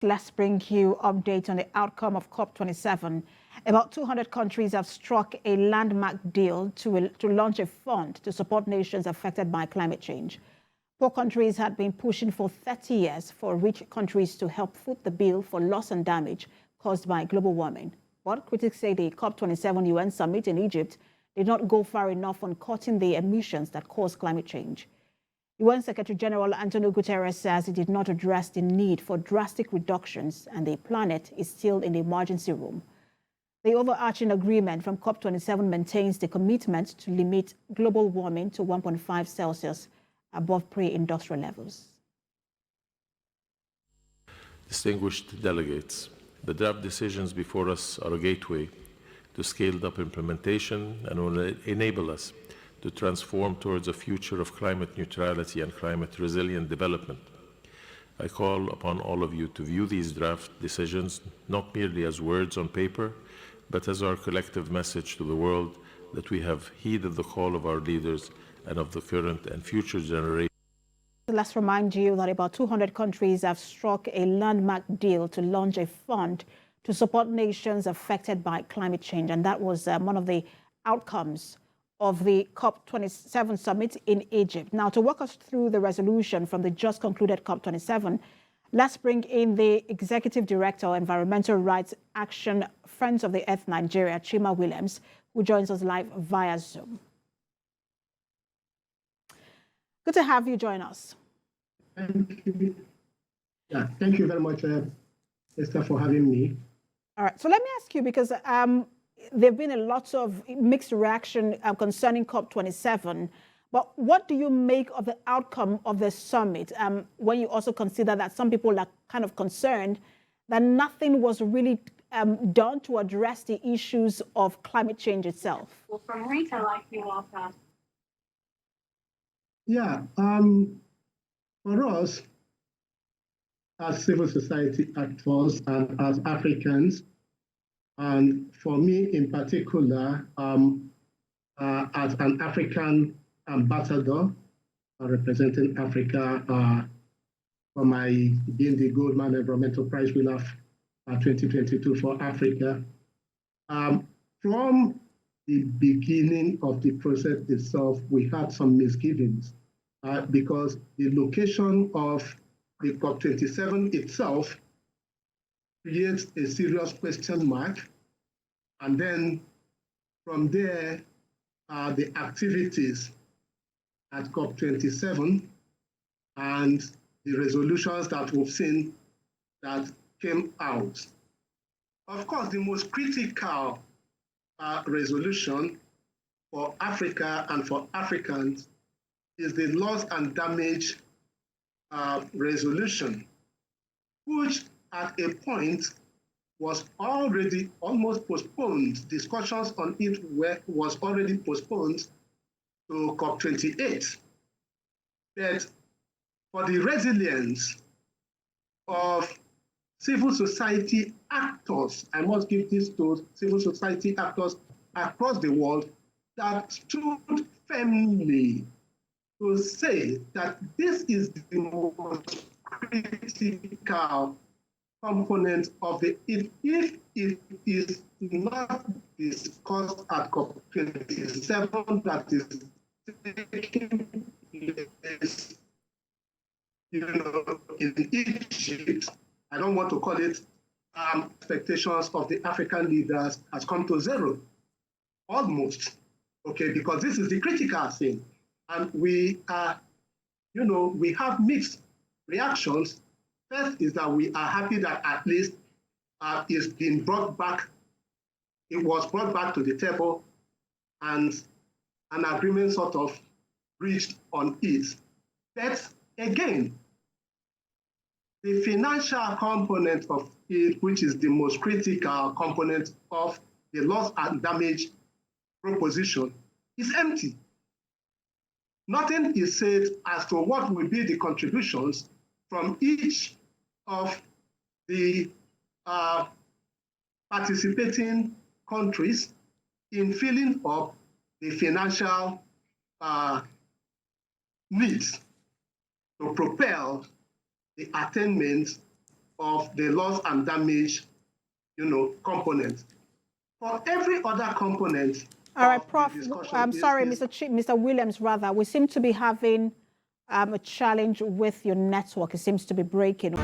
Let's bring you updates on the outcome of COP27. About 200 countries have struck a landmark deal to launch a fund to support nations affected by climate change. Poor countries had been pushing for 30 years for rich countries to help foot the bill for loss and damage caused by global warming. But critics say the COP27 UN summit in Egypt did not go far enough on cutting the emissions that cause climate change. UN Secretary General Antonio Guterres says it did not address the need for drastic reductions and the planet is still in the emergency room. The overarching agreement from COP27 maintains the commitment to limit global warming to 1.5 Celsius above pre-industrial levels. Distinguished delegates, the draft decisions before us are a gateway to scaled-up implementation and will enable us to transform towards a future of climate neutrality and climate-resilient development. I call upon all of you to view these draft decisions not merely as words on paper, but as our collective message to the world that we have heeded the call of our leaders and of the current and future generations. Let's remind you that about 200 countries have struck a landmark deal to launch a fund to support nations affected by climate change. And that was one of the outcomes of the COP27 summit in Egypt. Now, to walk us through the resolution from the just concluded COP27, let's bring in the Executive Director of Environmental Rights Action Friends of the Earth Nigeria, Chima Williams, who joins us live via Zoom. Good to have you join us. Thank you. Yeah, thank you very much, Esther, for having me. All right, so let me ask you, because there have been a lot of mixed reaction concerning COP27, but what do you make of the outcome of the summit when you also consider that some people are kind of concerned that nothing was really done to address the issues of climate change itself? Well, from retail, I feel off that. Yeah, for us, as civil society actors and as Africans, and for me in particular, as an African ambassador representing Africa for my being the Goldman Environmental Prize winner 2022 for Africa, from the beginning of the process itself, we had some misgivings because the location of the COP27 itself creates a serious question mark. And then from there, the activities at COP27 and the resolutions that we've seen that came out. Of course, the most critical resolution for Africa and for Africans is the loss and damage resolution, which at a point was already almost postponed. Discussions on it was already postponed to COP28. But for the resilience of civil society actors, I must give this to civil society actors across the world that stood firmly to say that this is the most critical component of the, if it is not discussed at COP27 that is taking place, in Egypt, I don't want to call it expectations of the African leaders has come to zero, almost, okay, because this is the critical thing. And we are, we have mixed reactions. First is that we are happy that at least it's been brought back, it was brought back to the table and an agreement sort of reached on it. But again, the financial component of it, which is the most critical component of the loss and damage proposition, is empty. Nothing is said as to what will be the contributions from each of the participating countries in filling up the financial needs to propel the attainment of the loss and damage, component. For every other component. All right, Prof. I'm sorry, Mr. Williams, rather. We seem to be having a challenge with your network. It seems to be breaking.